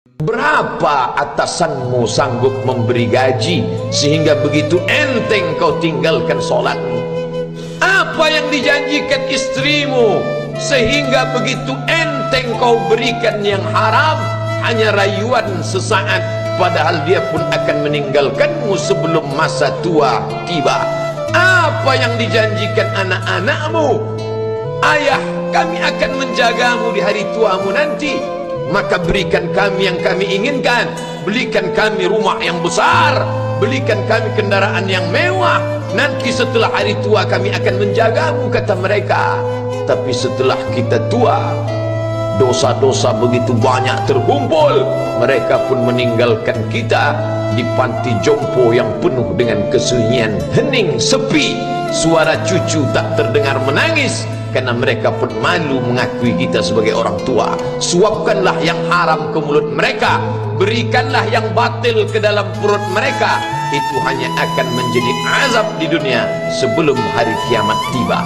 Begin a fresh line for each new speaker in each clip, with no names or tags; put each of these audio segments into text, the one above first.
Berapa atasanmu sanggup memberi gaji sehingga begitu enteng kau tinggalkan sholatmu? Apa yang dijanjikan istrimu sehingga begitu enteng kau berikan yang haram? Hanya rayuan sesaat, padahal dia pun akan meninggalkanmu sebelum masa tua tiba. Apa yang dijanjikan anak-anakmu? Ayah, kami akan menjagamu di hari tuamu nanti, maka berikan kami yang kami inginkan. Belikan kami rumah yang besar, belikan kami kendaraan yang mewah. Nanti setelah hari tua kami akan menjagamu, kata mereka. Tapi setelah kita tua, dosa-dosa begitu banyak terkumpul, mereka pun meninggalkan kita di panti jompo yang penuh dengan kesunyian, hening, sepi. Suara cucu tak terdengar menangis, karena mereka pun malu mengakui kita sebagai orang tua. Suapkanlah yang haram ke mulut mereka, berikanlah yang batil ke dalam perut mereka. Itu hanya akan menjadi azab di dunia sebelum hari kiamat tiba.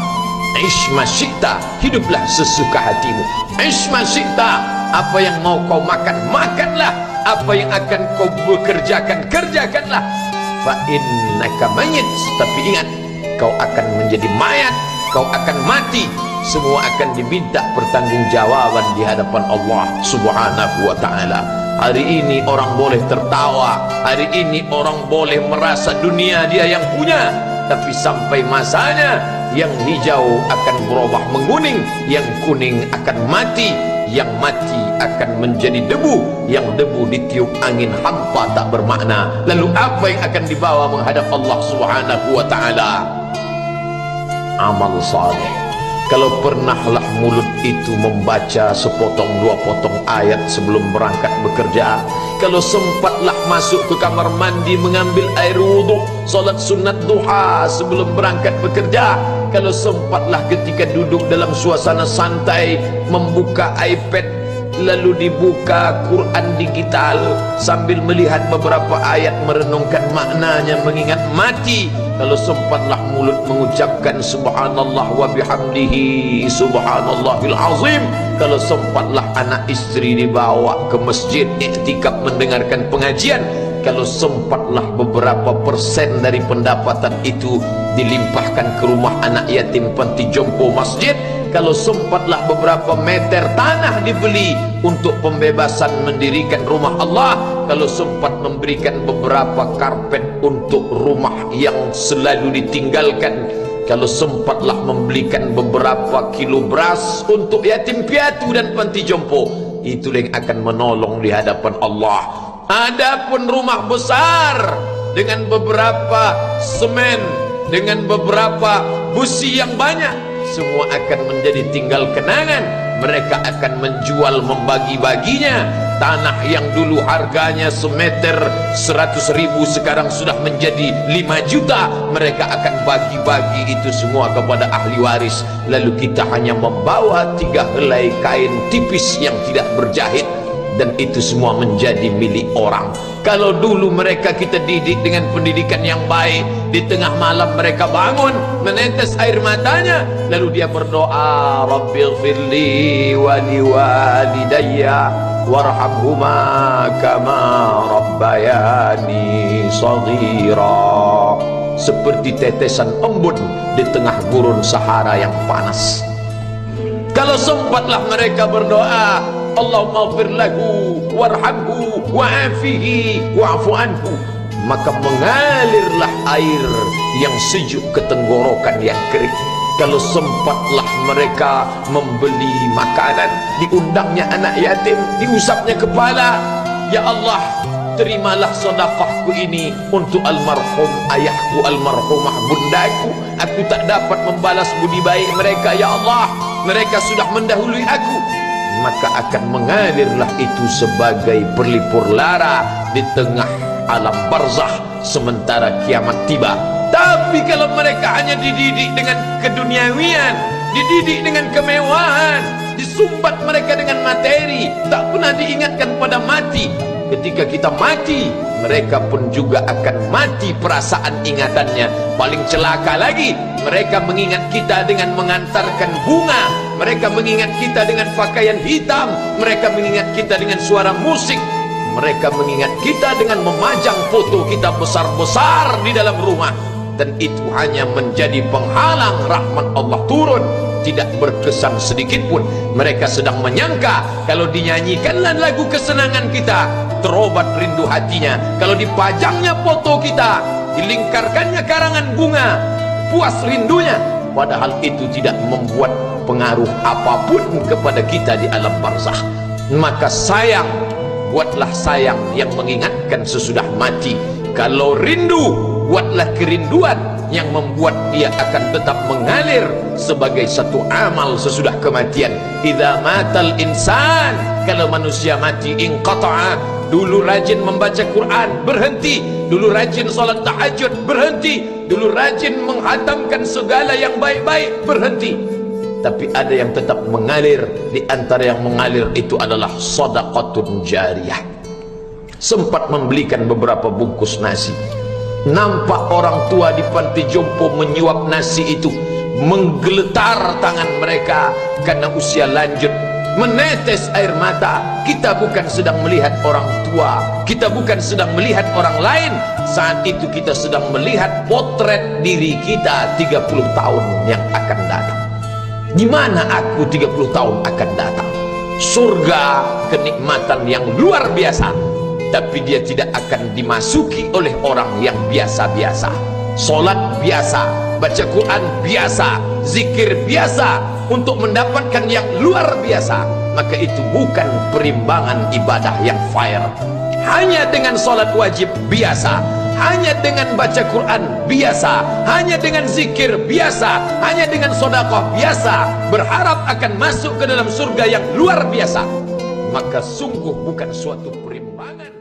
Ishma syi'ta, hiduplah sesuka hatimu. Ishma syi'ta, apa yang mau kau makan, makanlah. Apa yang akan kau bekerjakan, kerjakanlah. Fa innaka mayyit, tapi ingat, kau akan menjadi mayat, kau akan mati. Semua akan diminta pertanggungjawaban di hadapan Allah Subhanahu wa ta'ala. Hari ini orang boleh tertawa, hari ini orang boleh merasa dunia dia yang punya, tapi sampai masanya yang hijau akan berubah menguning, yang kuning akan mati, yang mati akan menjadi debu, yang debu ditiup angin hampa tak bermakna. Lalu apa yang akan dibawa menghadap Allah Subhanahu wa ta'ala? Amal saleh. Kalau pernahlah mulut itu membaca sepotong dua potong ayat sebelum berangkat bekerja, kalau sempatlah masuk ke kamar mandi mengambil air wudhu, solat sunat duha sebelum berangkat bekerja, kalau sempatlah ketika duduk dalam suasana santai membuka iPad lalu dibuka Quran digital sambil melihat beberapa ayat, merenungkan maknanya, mengingat mati, kalau sempatlah mulut mengucapkan subhanallah wa bihamdihi subhanallahil azim, kalau sempatlah anak istri dibawa ke masjid iktikaf mendengarkan pengajian, kalau sempatlah beberapa persen dari pendapatan itu dilimpahkan ke rumah anak yatim panti jompo masjid, kalau sempatlah beberapa meter tanah dibeli untuk pembebasan mendirikan rumah Allah, kalau sempat memberikan beberapa karpet untuk rumah yang selalu ditinggalkan, kalau sempatlah membelikan beberapa kilo beras untuk yatim piatu dan panti jompo, itulah yang akan menolong di hadapan Allah. Adapun rumah besar dengan beberapa semen, dengan beberapa busi yang banyak, semua akan menjadi tinggal kenangan. Mereka akan menjual, membagi-baginya. Tanah yang dulu harganya semeter 100.000 sekarang sudah menjadi 5 juta. Mereka akan bagi-bagi itu semua kepada ahli waris. Lalu kita hanya membawa 3 helai kain tipis yang tidak berjahit, dan itu semua menjadi milik orang. Kalau dulu mereka kita didik dengan pendidikan yang baik, di tengah malam mereka bangun menetes air matanya, lalu dia berdoa, Rabbighfirli wa liwalidayya warhamhuma kama rabbayani shaghira, seperti tetesan embun di tengah gurun Sahara yang panas. Kalau sempatlah mereka berdoa, Allahumma ighfir lahu warhamhu wa'afihi wa'fu anhu, maka mengalirlah air yang sejuk ke tenggorokan yang kering. Kalau sempatlah mereka membeli makanan, diundangnya anak yatim, diusapnya kepala, ya Allah, terimalah sedekahku ini untuk almarhum ayahku, almarhumah bundaku. Aku tak dapat membalas budi baik mereka, ya Allah, mereka sudah mendahului aku. Maka akan mengalirlah itu sebagai berlipur lara di tengah alam barzakh sementara kiamat tiba. Tapi kalau mereka hanya dididik dengan keduniawian, dididik dengan kemewahan, disumbat mereka dengan materi, tak pernah diingatkan pada mati. Ketika kita mati, mereka pun juga akan mati perasaan ingatannya. Paling celaka lagi, mereka mengingat kita dengan mengantarkan bunga, mereka mengingat kita dengan pakaian hitam, mereka mengingat kita dengan suara musik. Mereka mengingat kita dengan memajang foto kita besar-besar di dalam rumah, dan itu hanya menjadi penghalang rahmat Allah turun. Tidak berkesan sedikit pun. Mereka sedang menyangka kalau dinyanyikanlah lagu kesenangan kita, terobat rindu hatinya. Kalau dipajangnya foto kita, dilingkarkannya karangan bunga, puas rindunya. Padahal itu tidak membuat pengaruh apapun kepada kita di alam barzakh. Maka sayang, buatlah sayang yang mengingatkan sesudah mati. Kalau rindu, buatlah kerinduan yang membuat dia akan tetap mengalir sebagai satu amal sesudah kematian. Idza matal insan, kalau manusia mati, inqata'a, dulu rajin membaca Quran, berhenti. Dulu rajin salat tahajud, berhenti. Dulu rajin menghatamkan segala yang baik-baik, berhenti. Tapi ada yang tetap mengalir. Di antara yang mengalir itu adalah shadaqatun jariyah. Sempat membelikan beberapa bungkus nasi. Nampak orang tua di panti jompo menyuap nasi itu, menggeletar tangan mereka karena usia lanjut, menetes air mata. Kita bukan sedang melihat orang tua, kita bukan sedang melihat orang lain. Saat itu kita sedang melihat potret diri kita 30 tahun yang akan datang. Di mana aku 30 tahun akan datang? Surga, kenikmatan yang luar biasa, tapi dia tidak akan dimasuki oleh orang yang biasa-biasa. Solat biasa, baca Quran biasa, zikir biasa, untuk mendapatkan yang luar biasa, maka itu bukan perimbangan ibadah yang fair. Hanya dengan solat wajib biasa, hanya dengan baca Quran biasa, hanya dengan zikir biasa, hanya dengan sedekah biasa, berharap akan masuk ke dalam surga yang luar biasa, maka sungguh bukan suatu perimbangan.